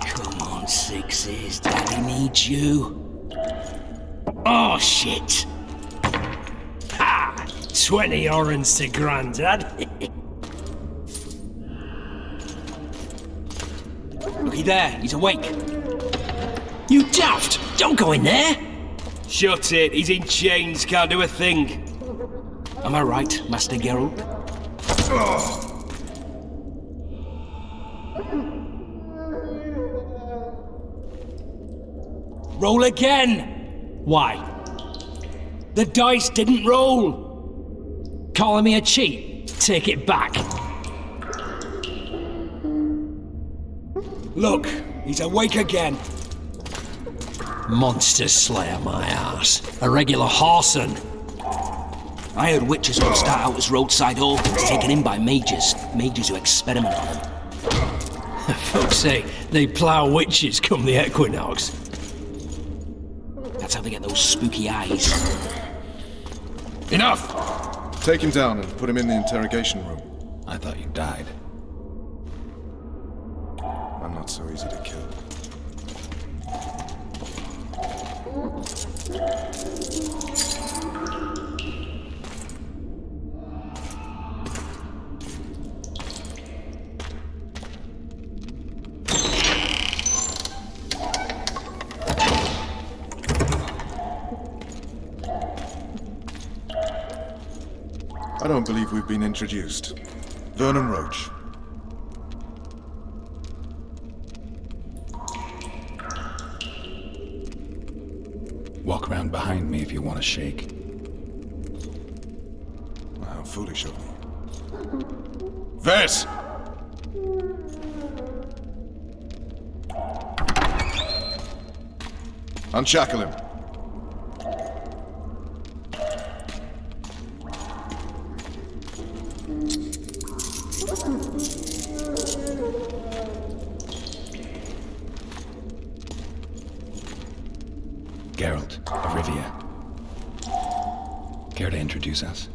Come on, Sixes. Daddy needs you. Oh, shit! Ha! 20 orange to Grandad. Looky there, he's awake. You daft! Don't go in there! Shut it, he's in chains, can't do a thing. Am I right, Master Geralt? Roll again! Why? The dice didn't roll! Calling me a cheat? Take it back. Look, he's awake again. Monster slayer, my ass. A regular whoreson. I heard witches will start out as roadside orphans taken in by mages. Mages who experiment on them. Folks say they plough witches come the equinox. That's how they get those spooky eyes. Enough! Take him down and put him in the interrogation room. I thought you died. I'm not so easy to kill. I don't believe we've been introduced. Vernon Roche. Walk around behind me if you want to shake. How foolish of me. Vez! Unshackle him. Geralt of Rivia. Care to introduce us?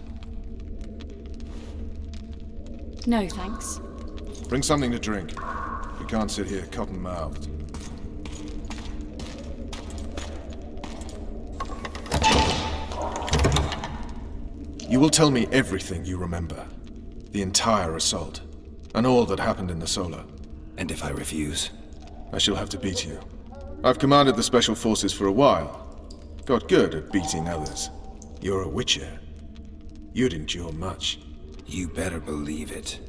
No, thanks. Bring something to drink. We can't sit here cotton-mouthed. You will tell me everything you remember. The entire assault. And all that happened in the Solar. And if I refuse? I shall have to beat you. I've commanded the Special Forces for a while. Got good at beating others. You're a witcher. You'd endure much. You better believe it.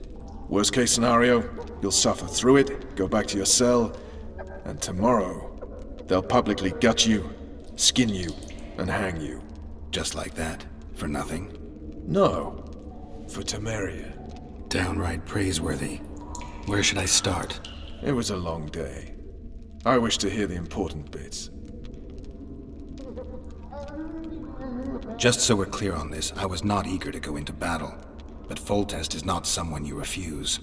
Worst case scenario, you'll suffer through it, go back to your cell, and tomorrow, they'll publicly gut you, skin you, and hang you. Just like that? For nothing? No. For Temeria. Downright praiseworthy. Where should I start? It was a long day. I wish to hear the important bits. Just so we're clear on this, I was not eager to go into battle. But Foltest is not someone you refuse.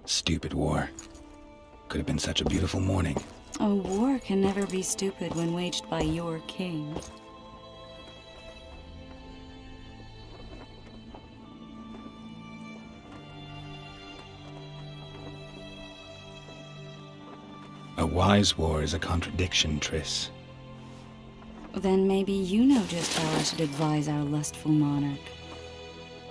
Stupid war. Could have been such a beautiful morning. A war can never be stupid when waged by your king. A wise war is a contradiction, Triss. Then maybe you know just how I should advise our lustful monarch.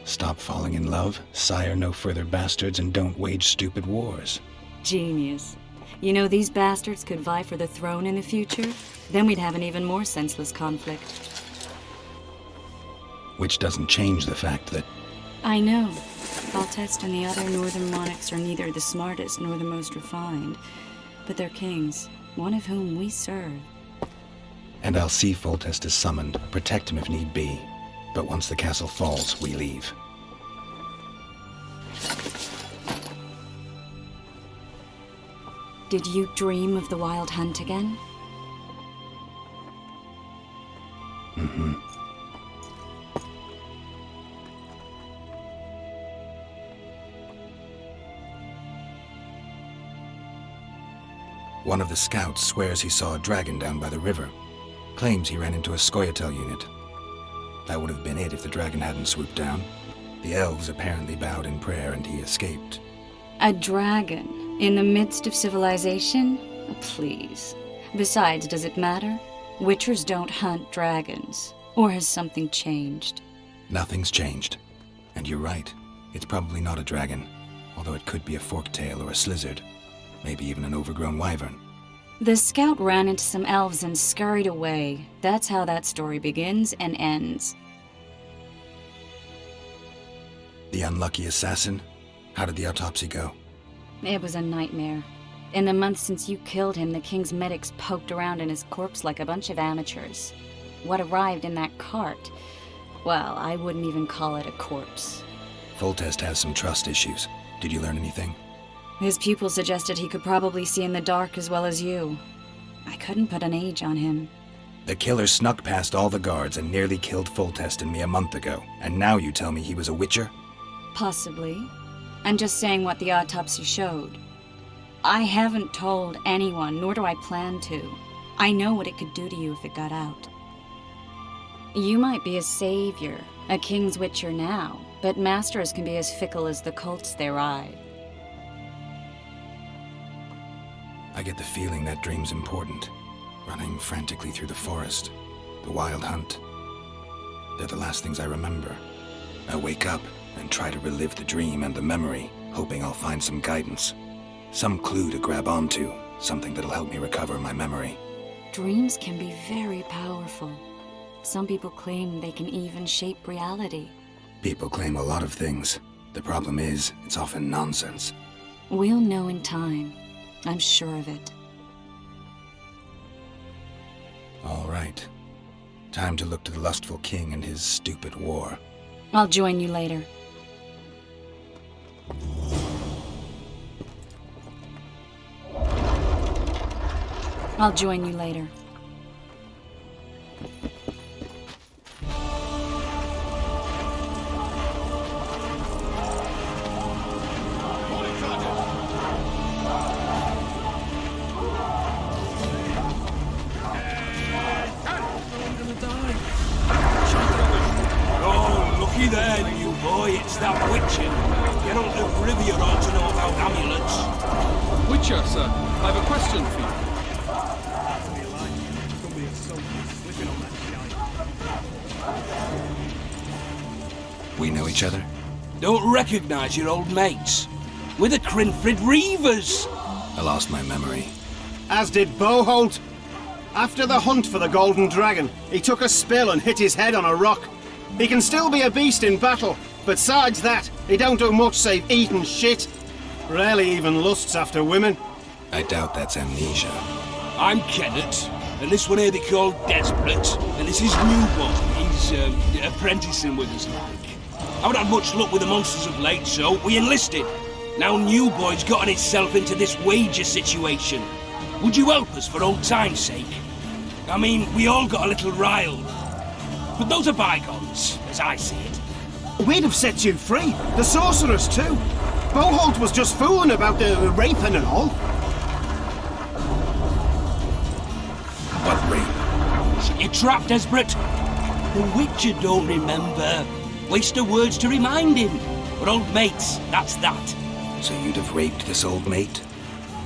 Stop falling in love, sire no further bastards, and don't wage stupid wars. Genius. You know, these bastards could vie for the throne in the future? Then we'd have an even more senseless conflict. Which doesn't change the fact that... I know. Foltest and the other northern monarchs are neither the smartest nor the most refined. But they're kings, one of whom we serve. And I'll see Foltest is summoned, protect him if need be. But once the castle falls, we leave. Did you dream of the wild hunt again? Mm-hmm. One of the scouts swears he saw a dragon down by the river. Claims he ran into a Scoia'tael unit. That would have been it if the dragon hadn't swooped down. The elves apparently bowed in prayer and he escaped. A dragon? In the midst of civilization? Please. Besides, does it matter? Witchers don't hunt dragons. Or has something changed? Nothing's changed. And you're right. It's probably not a dragon. Although it could be a forktail or a slizzard. Maybe even an overgrown wyvern. The scout ran into some elves and scurried away. That's how that story begins and ends. The unlucky assassin? How did the autopsy go? It was a nightmare. In the months since you killed him, the king's medics poked around in his corpse like a bunch of amateurs. What arrived in that cart? Well, I wouldn't even call it a corpse. Foltest has some trust issues. Did you learn anything? His pupil suggested he could probably see in the dark as well as you. I couldn't put an age on him. The killer snuck past all the guards and nearly killed Foltest and me a month ago. And now you tell me he was a witcher? Possibly. I'm just saying what the autopsy showed. I haven't told anyone, nor do I plan to. I know what it could do to you if it got out. You might be a savior, a king's witcher now, but masters can be as fickle as the colts they ride. I get the feeling that dream's important. Running frantically through the forest. The wild hunt. They're the last things I remember. I wake up and try to relive the dream and the memory, hoping I'll find some guidance. Some clue to grab onto, something that'll help me recover my memory. Dreams can be very powerful. Some people claim they can even shape reality. People claim a lot of things. The problem is, it's often nonsense. We'll know in time. I'm sure of it. All right. Time to look to the lustful king and his stupid war. I'll join you later. I'll join you later. Oh, looky there, new boy, it's that witcher. Geralt of Rivia ought to know about amulets. Witcher, sir, I have a question for you. We know each other? Don't recognize your old mates. We're the Crinfrid Reavers. I lost my memory. As did Boholt. After the hunt for the Golden Dragon, he took a spill and hit his head on a rock. He can still be a beast in battle, but besides that, he don't do much save eat and shit. Rarely even lusts after women. I doubt that's amnesia. I'm Kenneth, and this one here they call Desperate, and this is Newborn. He's apprenticing with us like. I haven't had much luck with the monsters of late, so we enlisted. Now Newboy's gotten itself into this wager situation. Would you help us for old time's sake? I mean, we all got a little riled. But those are bygones, as I see it. We'd have set you free. The sorceress too. Boholt was just fooling about the raping and all. What rape? Shut your trap, Desperate. The Witcher don't remember. Waste of words to remind him. We're old mates, that's that. So you'd have raped this old mate?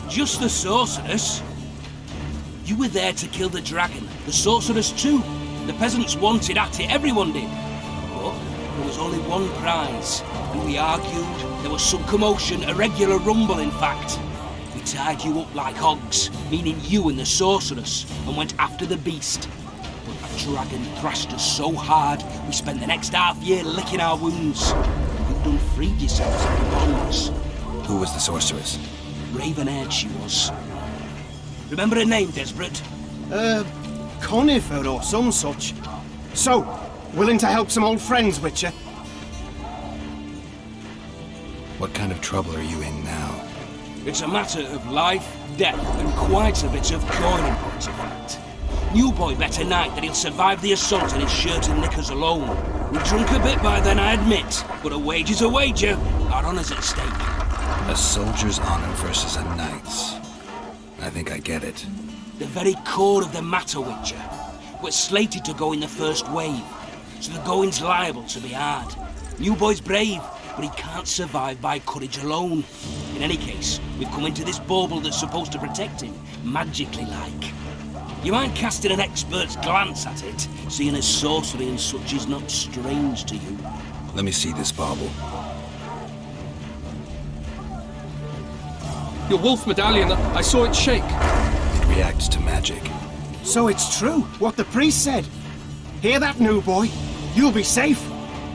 Just the sorceress. You were there to kill the dragon. The sorceress too. The peasants wanted at it, everyone did. But there was only one prize. And we argued. There was some commotion, a regular rumble in fact. We tied you up like hogs, meaning you and the sorceress, and went after the beast. But that dragon thrashed us so hard, we spent the next half year licking our wounds. You done freed yourselves of the bonds. Who was the sorceress? Raven-haired she was. Remember her name, Desperate? Conifer or some such. So, willing to help some old friends, Witcher? What kind of trouble are you in now? It's a matter of life, death, and quite a bit of coin in point of fact. New boy bet tonight that he'll survive the assault in his shirt and knickers alone. We drunk a bit by then, I admit, but a wager's a wager. Our honour's at stake. A soldier's honor versus a knight's. I think I get it. The very core of the matter, Witcher. We're slated to go in the first wave, so the going's liable to be hard. New boy's brave, but he can't survive by courage alone. In any case, we've come into this bauble that's supposed to protect him, magically like. You mind casting an expert's glance at it, seeing as sorcery and such is not strange to you? Let me see this bauble. Your wolf medallion, I saw it shake. It reacts to magic. So it's true, what the priest said. Hear that, new boy? You'll be safe.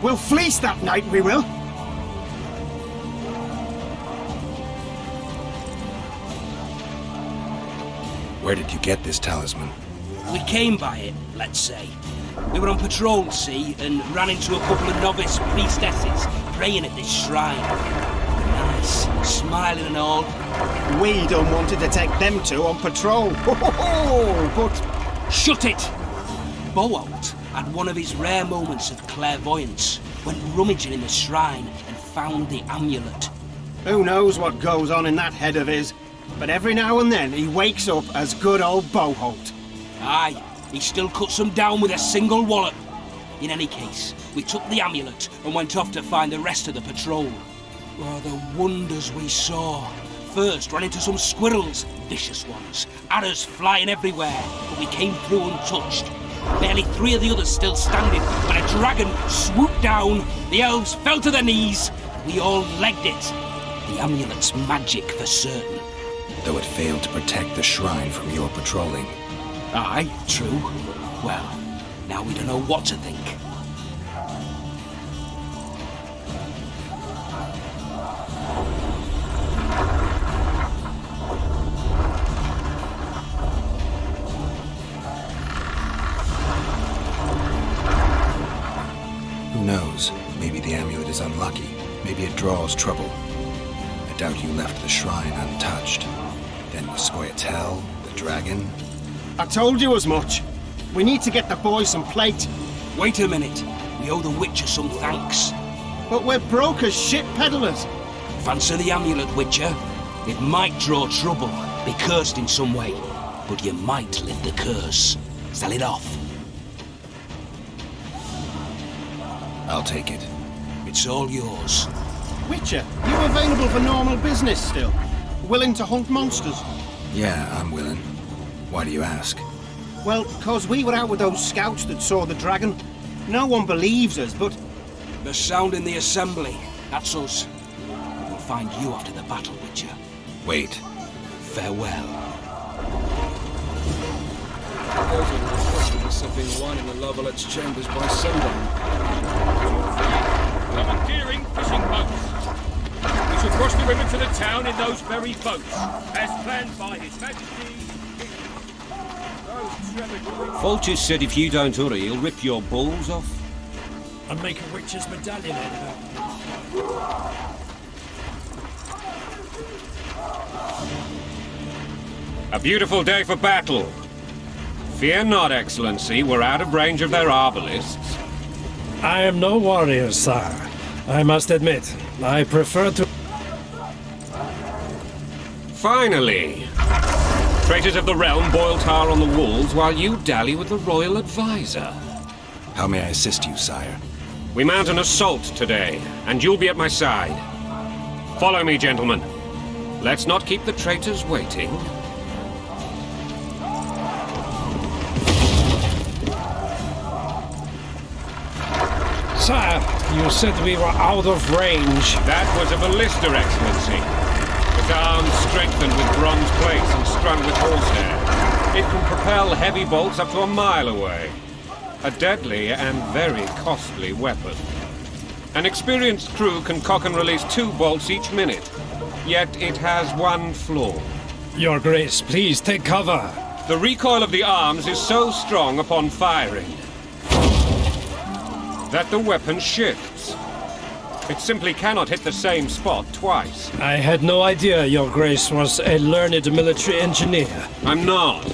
We'll fleece that night, we will. Where did you get this talisman? We came by it, let's say. We were on patrol, see, and ran into a couple of novice priestesses praying at this shrine. Nice, smiling and all. We done wanted to take them two on patrol. But... Shut it! Boalt had one of his rare moments of clairvoyance, went rummaging in the shrine and found the amulet. Who knows what goes on in that head of his, but every now and then he wakes up as good old Boholt. Aye, he still cuts them down with a single wallop. In any case, we took the amulet and went off to find the rest of the patrol. Oh, the wonders we saw. First, ran into some squirrels, vicious ones, arrows flying everywhere, but we came through untouched. Barely 3 of the others still standing, when a dragon swooped down, the elves fell to their knees, we all legged it. The amulet's magic for certain. Though it failed to protect the shrine from your patrolling. Aye, true. Well, now we don't know what to think. Who knows? Maybe the amulet is unlucky. Maybe it draws trouble. I doubt you left the shrine untouched. Then was Scoia'tael, the dragon. I told you as much. We need to get the boy some plate. Wait a minute. We owe the Witcher some thanks. But we're broke as shit peddlers. Fancy the amulet, Witcher. It might draw trouble, be cursed in some way, but you might lift the curse. Sell it off. I'll take it. It's all yours. Witcher, you available for normal business still? Willing to hunt monsters? Yeah, I'm willing. Why do you ask? Well, 'cause we were out with those scouts that saw the dragon. No one believes us, but... The sound in the assembly. That's us. We'll find you after the battle, Witcher. Wait. Farewell. Those are the specialists have been wine in the La Valette's chambers by sundown. Commandeering fishing boats. We shall cross the river to the town in those very boats, as planned by His Majesty. Foltest said if you don't hurry, he'll rip your balls off. And make a witch's medallion out of it. A beautiful day for battle. Fear not, Excellency, we're out of range of their arbalists. I am no warrior, sire. I must admit, I prefer to... Finally! Traitors of the realm boil tar on the walls while you dally with the royal advisor. How may I assist you, sire? We mount an assault today, and you'll be at my side. Follow me, gentlemen. Let's not keep the traitors waiting. Sire, you said we were out of range. That was a ballista, Excellency. Its arms strengthened with bronze plates and strung with horsehair. It can propel heavy bolts up to a mile away. A deadly and very costly weapon. An experienced crew can cock and release 2 bolts each minute. Yet it has one flaw. Your Grace, please take cover. The recoil of the arms is so strong upon firing that the weapon shifts. It simply cannot hit the same spot twice. I had no idea Your Grace was a learned military engineer. I'm not.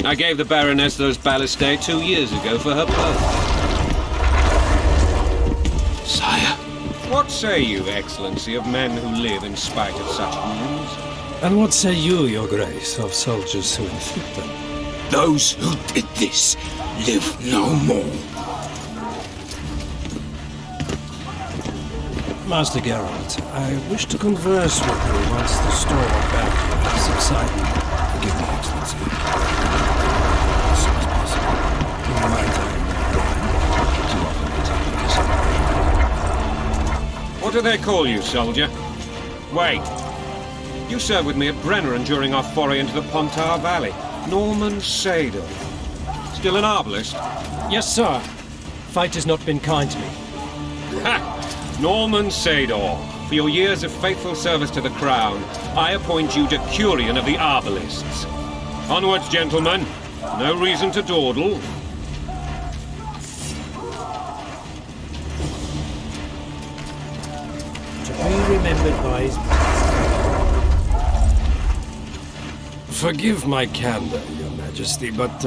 I gave the baroness those ballistae 2 years ago for her birth. Sire. What say you, Excellency, of men who live in spite of such wounds? And what say you, your grace, of soldiers who inflict them? Those who did this live no more. Master Geralt, I wish to converse with you once the storm of battle has subsided. Forgive me, Excellency. As soon as possible. Might I too often be taken What do they call you, soldier? Wait. You served with me at Brenneran during our foray into the Pontar Valley. Norman Sadel. Still an arbalist? Yes, sir. Fight has not been kind to me. Ha! Norman Sador, for your years of faithful service to the Crown, I appoint you Decurion of the Arbalists. Onwards, gentlemen. No reason to dawdle. To be remembered by his... Forgive my candor, your majesty, but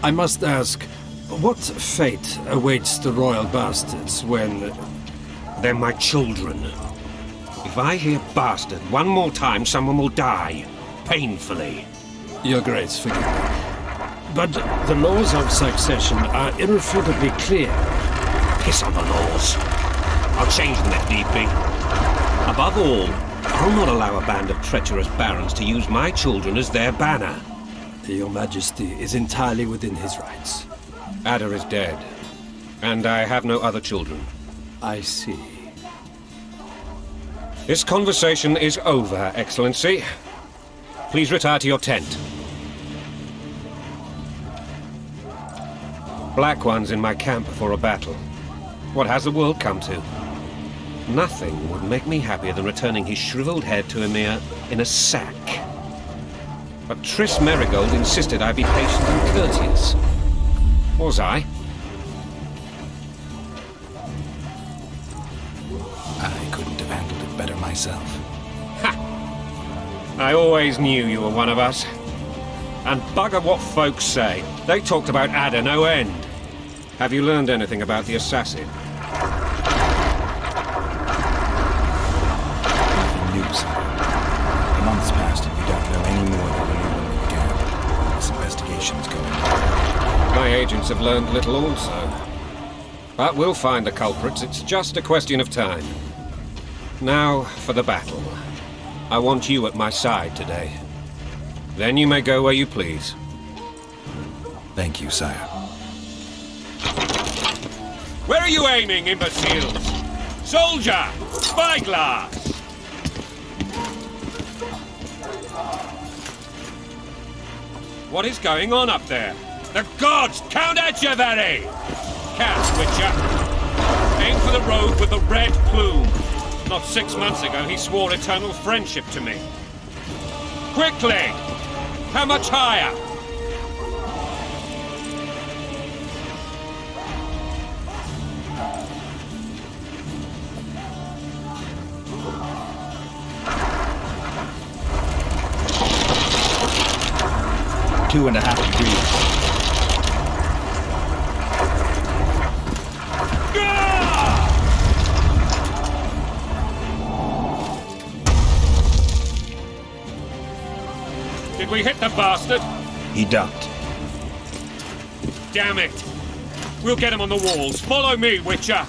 I must ask, what fate awaits the royal bastards when... They're my children. If I hear bastard one more time, someone will die. Painfully. Your grace, forgive me. But the laws of succession are irrefutably clear. Piss on the laws. I'll change them if need be. Above all, I'll not allow a band of treacherous barons to use my children as their banner. Your majesty is entirely within his rights. Ada is dead, and I have no other children. I see. This conversation is over, Excellency. Please retire to your tent. Black ones in my camp before a battle. What has the world come to? Nothing would make me happier than returning his shriveled head to Emir in a sack. But Triss Merigold insisted I be patient and courteous. Was I? I couldn't have handled it better myself. Ha! I always knew you were one of us. And bugger what folks say. They talked about Ada no end. Have you learned anything about the assassin? Nothing new, sir. The months passed and we don't know any more than we knew when we began. This investigation's going on. My agents have learned little also. But we'll find the culprits. It's just a question of time. Now for the battle. I want you at my side today. Then you may go where you please. Thank you, sire. Where are you aiming, imbeciles? Soldier! Spyglass! What is going on up there? The gods! Count Etcheverry! Cast, Witcher! Aim for the rogue with the red plume. Not 6 months ago, he swore eternal friendship to me. Quickly! How much higher? Two and a half degrees. Did we hit the bastard? He ducked. Damn it! We'll get him on the walls. Follow me, Witcher!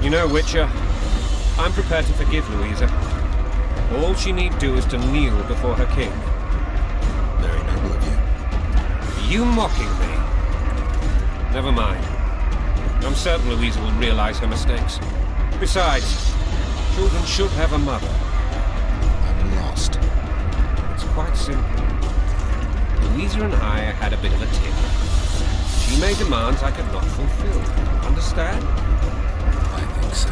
You know, Witcher, I'm prepared to forgive Louisa. All she need do is to kneel before her king. Very noble of you. Are you mocking me? Never mind. I'm certain Louisa will realize her mistakes. Besides, children should have a mother. I'm lost. It's quite simple. Louisa and I had a bit of a tiff. She made demands I could not fulfill. Understand? I think so.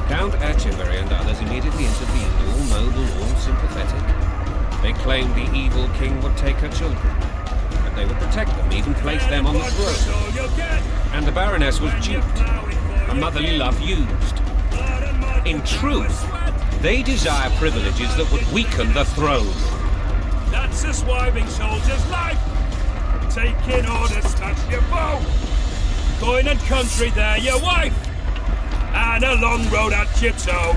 Count Etcheverry and others immediately intervened, all noble, all sympathetic. They claimed the evil king would take her children, but they would protect them, even place them on the throne. And the baroness was duped, her motherly love used. In truth, they desire privileges that would weaken the throne. That's a swiving soldier's life. Taking orders, smash your bow. Coin and country, there your wife. And a long road at your toe.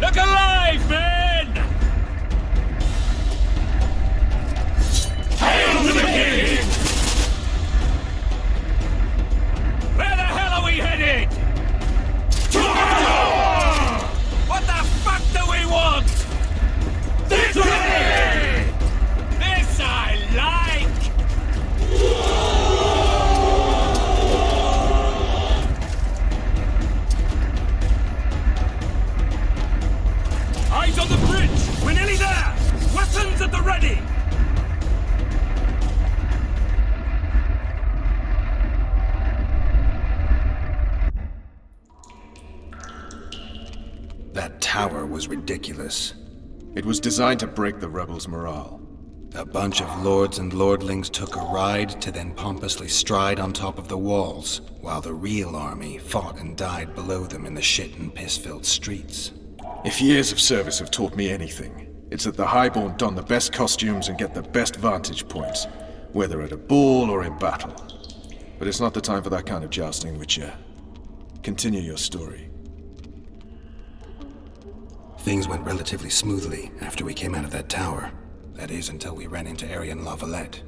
Look alive, men! Hail to the king! Where the hell are we headed? What the fuck do we want? Victory! This I like! Eyes on the bridge! We're nearly there! Weapons at the ready! That tower was ridiculous. It was designed to break the rebels' morale. A bunch of lords and lordlings took a ride to then pompously stride on top of the walls, while the real army fought and died below them in the shit and piss-filled streets. If years of service have taught me anything, it's that the Highborn don the best costumes and get the best vantage points, whether at a ball or in battle. But it's not the time for that kind of jousting, Witcher. Continue your story. Things went relatively smoothly after we came out of that tower. That is, until we ran into Maria La Valette.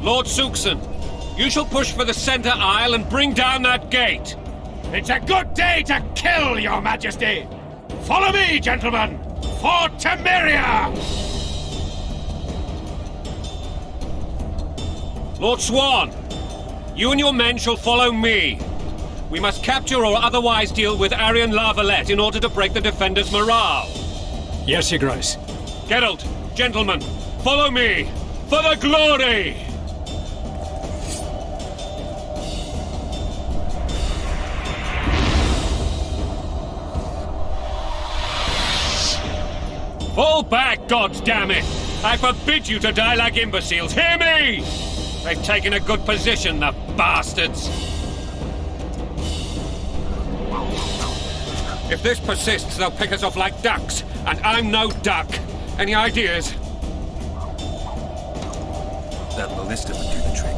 Lord Suxon, you shall push for the center aisle and bring down that gate. It's a good day to kill, your majesty! Follow me, gentlemen, for Temeria! Lord Swan, you and your men shall follow me. We must capture or otherwise deal with Maria La Valette in order to break the defenders' morale. Yes, Your Grace. Geralt, gentlemen, follow me for the glory! Fall back, goddammit! I forbid you to die like imbeciles. Hear me! They've taken a good position, the bastards. If this persists, they'll pick us off like ducks, and I'm no duck. Any ideas? That ballista would do the trick.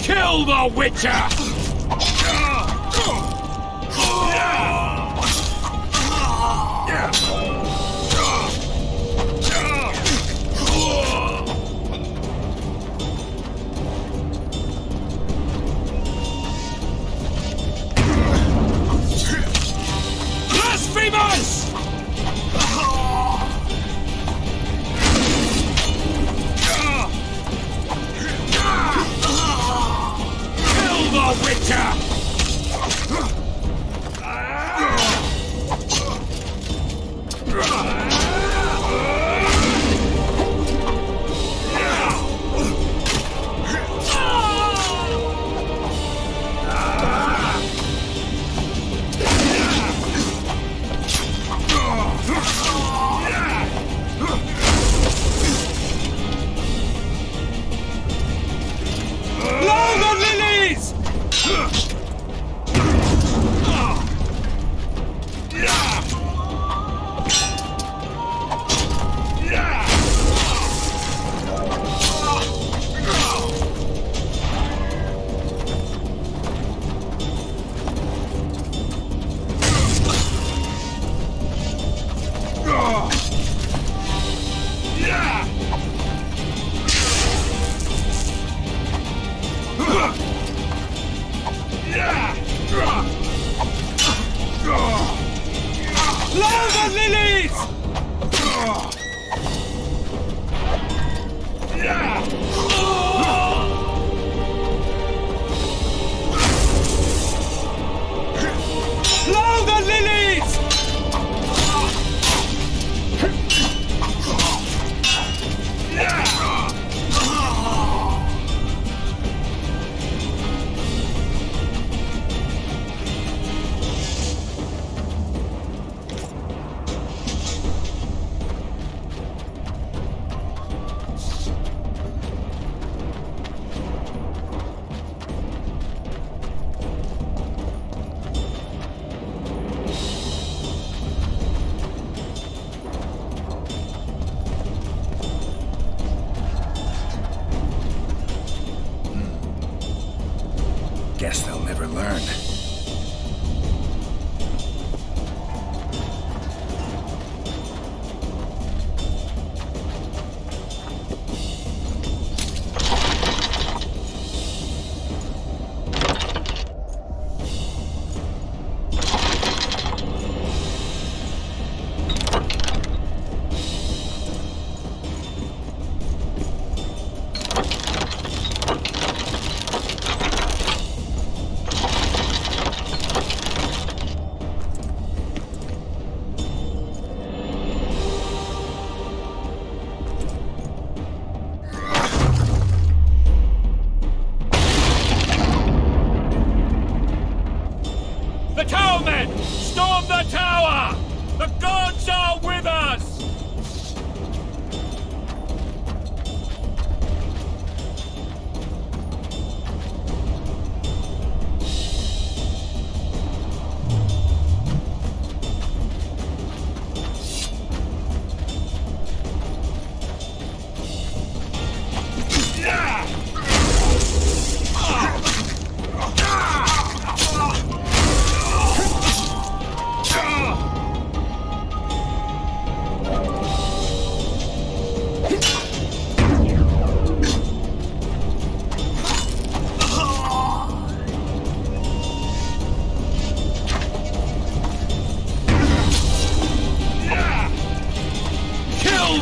Kill the Witcher!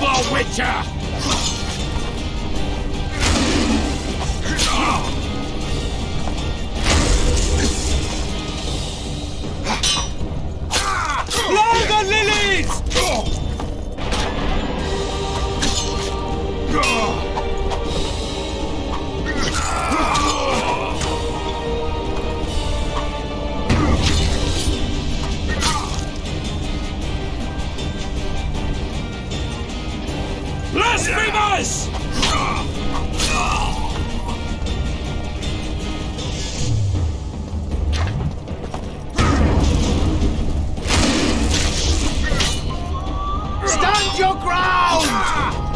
over, Witcher! Blow the lilies! Blasphemers! Stand your ground!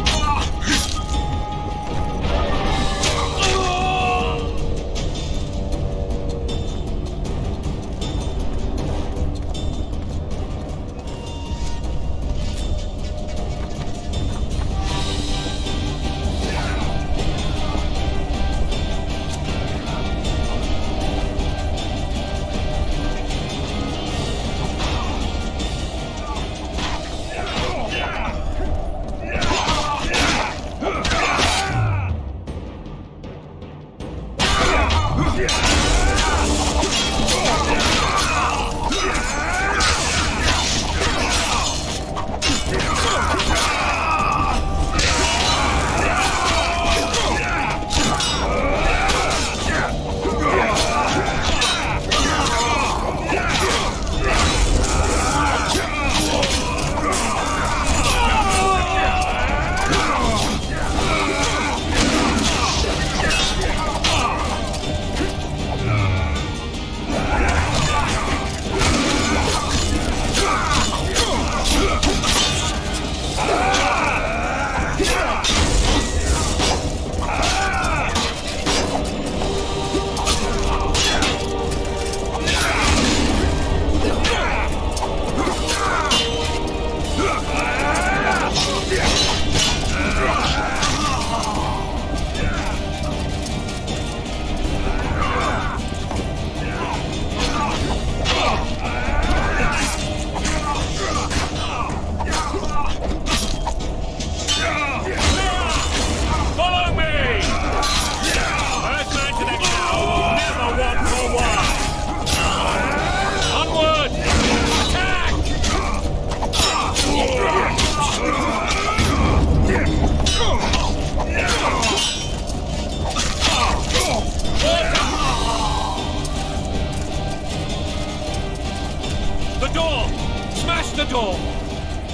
the door!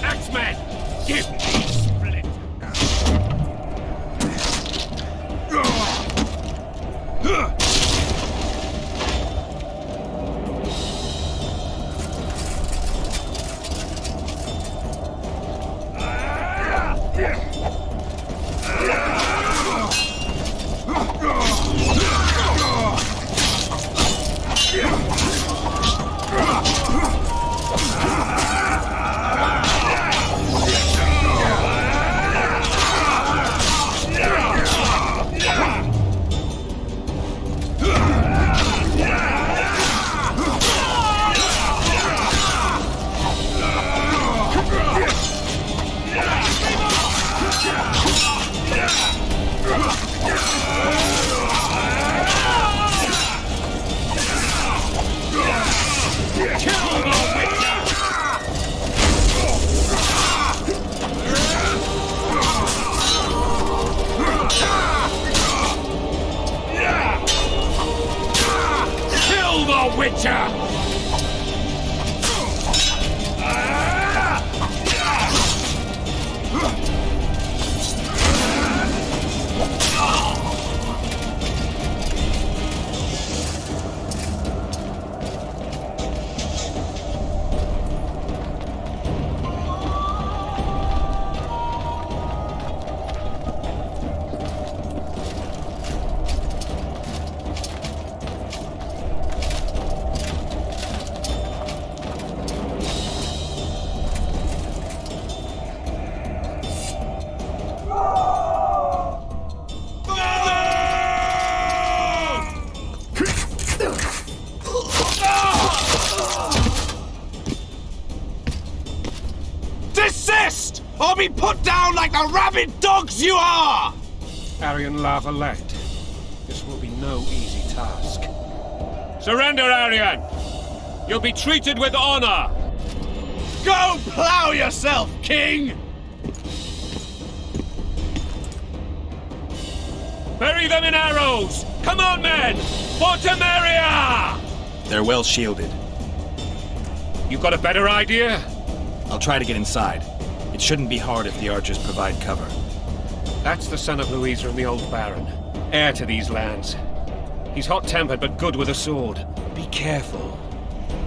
Axeman! Give me split! put down like the rabid dogs you are! Arian La Valette, this will be no easy task. Surrender, Arian! You'll be treated with honor! Go plow yourself, King! Bury them in arrows! Come on, men! For Temeria! They're well shielded. You got a better idea? I'll try to get inside. It shouldn't be hard if the archers provide cover. That's the son of Louisa and the old Baron, heir to these lands. He's hot-tempered but good with a sword. Be careful.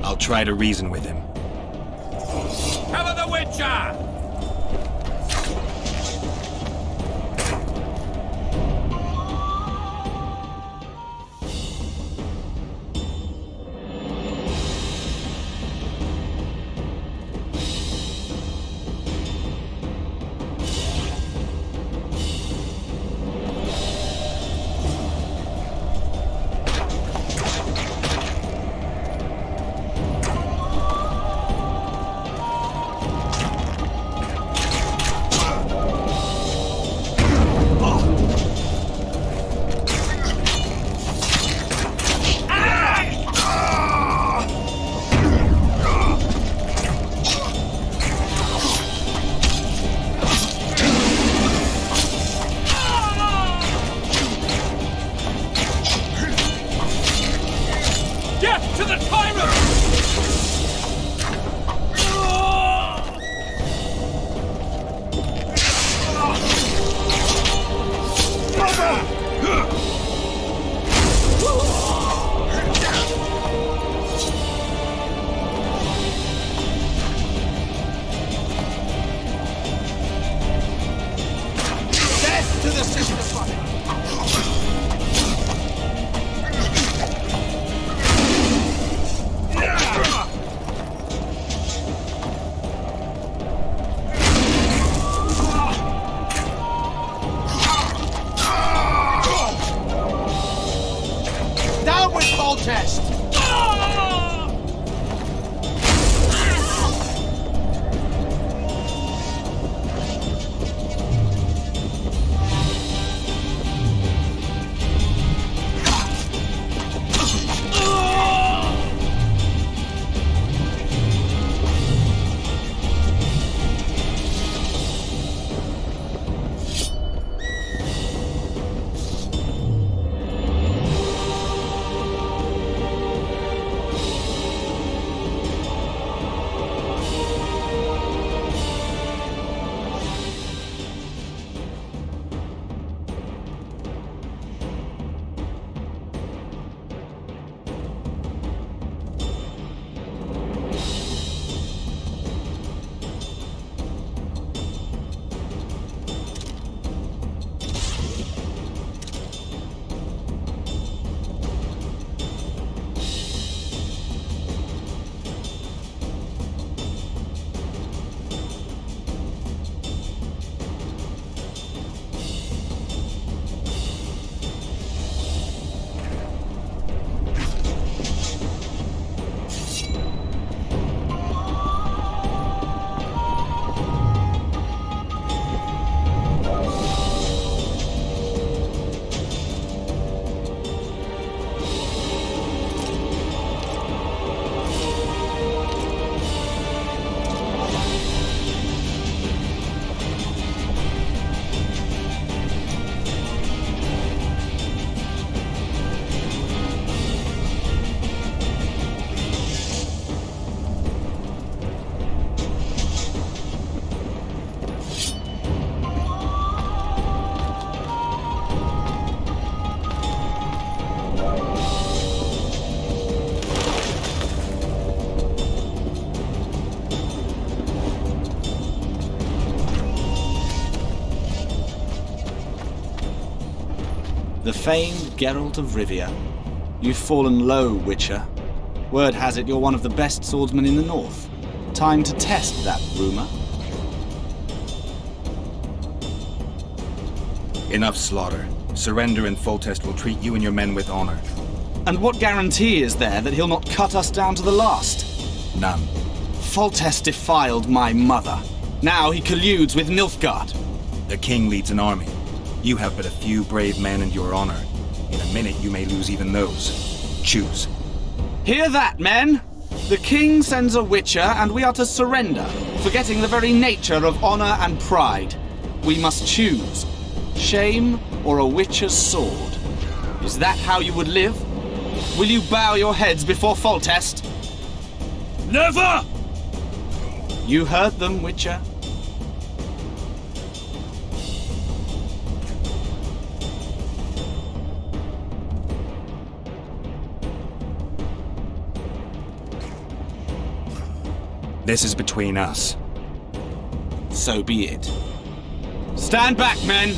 I'll try to reason with him. Cover the Witcher! Down with Foltest! The famed Geralt of Rivia. You've fallen low, Witcher. Word has it you're one of the best swordsmen in the north. Time to test that rumor. Enough slaughter. Surrender and Foltest will treat you and your men with honor. And what guarantee is there that he'll not cut us down to the last? None. Foltest defiled my mother. Now he colludes with Nilfgaard. The king leads an army. You have but a few brave men and your honor. In a minute, you may lose even those. Choose. Hear that, men? The king sends a witcher, and we are to surrender, forgetting the very nature of honor and pride. We must choose. Shame or a witcher's sword. Is that how you would live? Will you bow your heads before Foltest? Never! You heard them, Witcher. This is between us. So be it. Stand back, men!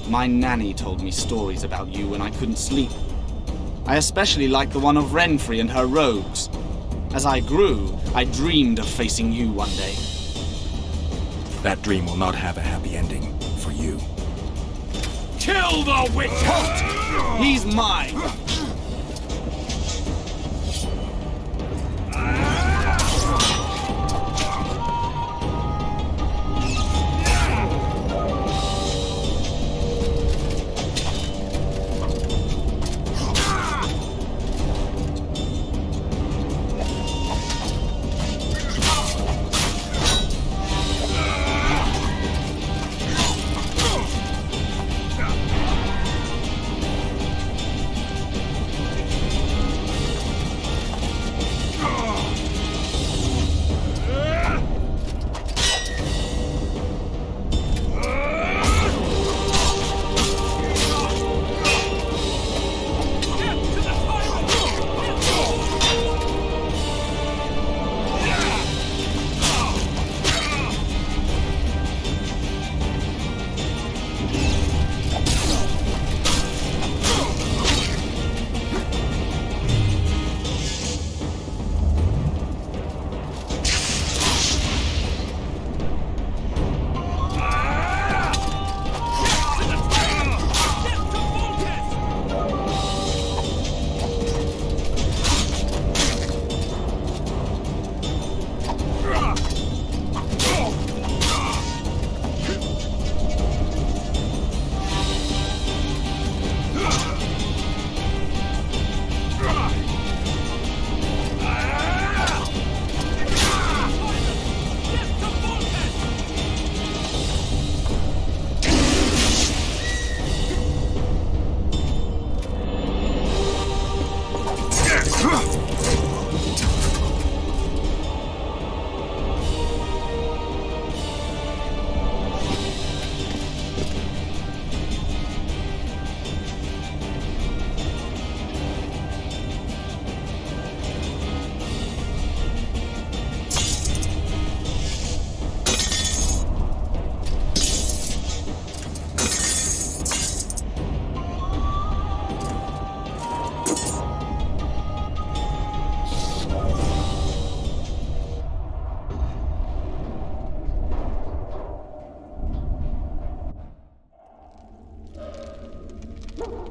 My nanny told me stories about you when I couldn't sleep. I especially liked the one of Renfrey and her rogues. As I grew, I dreamed of facing you one day. That dream will not have a happy ending for you. Kill the witch! Halt! He's mine!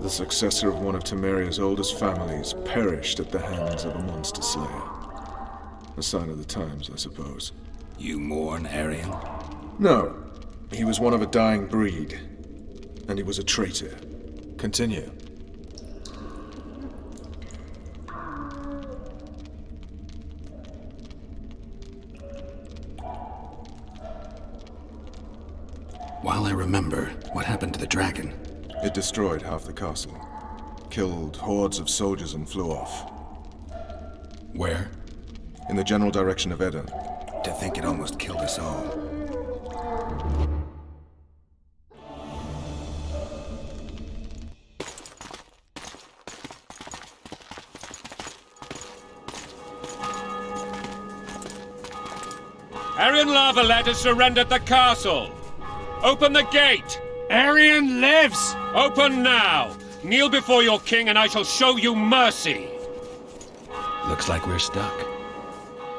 The successor of one of Temeria's oldest families perished at the hands of a monster slayer. A sign of the times, I suppose. You mourn, Arian? No. He was one of a dying breed. And he was a traitor. Continue. While I remember, what happened to the dragon? It destroyed half the castle. Killed hordes of soldiers and flew off. Where? In the general direction of Edda. To think it almost killed us all. Arian La Valette has surrendered the castle. Open the gate! Arian lives! Open now! Kneel before your king and I shall show you mercy! Looks like we're stuck.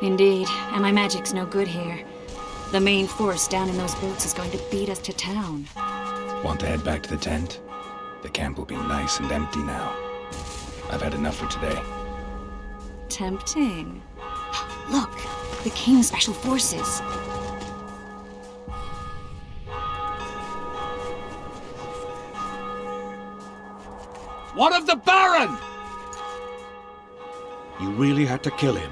Indeed, and my magic's no good here. The main force down in those boats is going to beat us to town. Want to head back to the tent? The camp will be nice and empty now. I've had enough for today. Tempting. Look, The King's special forces. What of the Baron? You really had to kill him.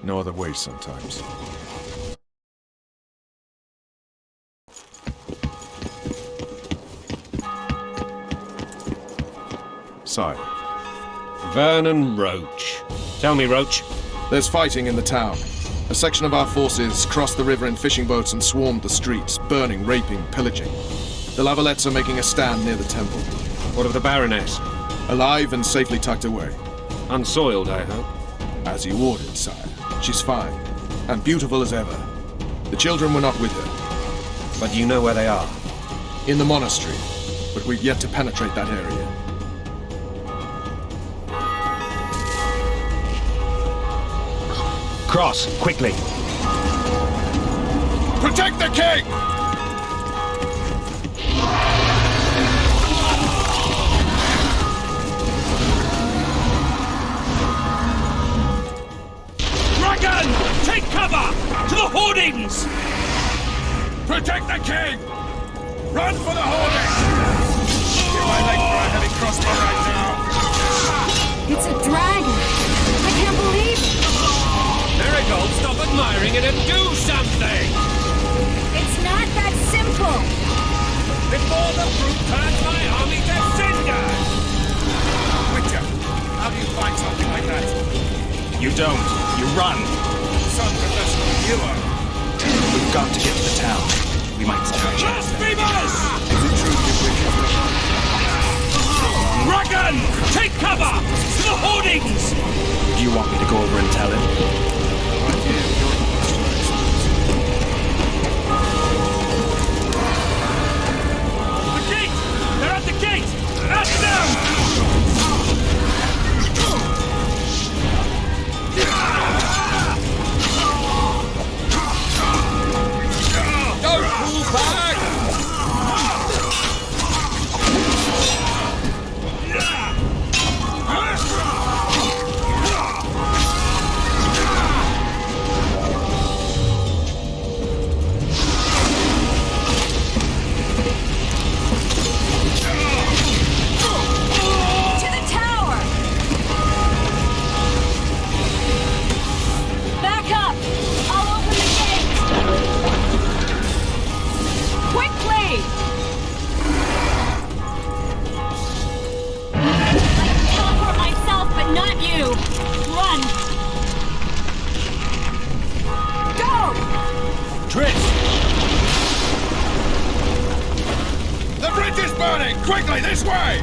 No other way sometimes. Sire. Vernon Roche. Tell me, Roche. There's fighting in the town. A section of our forces crossed the river in fishing boats and swarmed the streets, burning, raping, pillaging. The La Valettes are making a stand near the temple. What of the baroness? Alive and safely tucked away. Unsoiled, I hope. As you ordered, sire. She's fine, and beautiful as ever. The children were not with her. But you know where they are? In the monastery, but we've yet to penetrate that area. Cross, quickly! Protect the king! Dragon! Take cover! To the hoardings! Protect the king! Run for the hoardings! Give my leg for a heavy crossbow right now! It's a dragon! I can't believe it! Marigold, stop admiring it and do something! It's not that simple! Before the brute turns my army to cinders! Witcher, how do you fight something like that? You don't. You run. Some professional viewer. We've got to get to the town. We might stand a chance there. Blasphemers! Is it true you witches Dragon! Take cover! To the hoardings! Do you want me to go over and tell him? The gate! They're at the gate! At them! Don't pull back! To the tower! Back up! I'll open the gate! Quickly! I can teleport myself, but not you! Run! Go! Trish! The bridge is burning! Quickly, this way!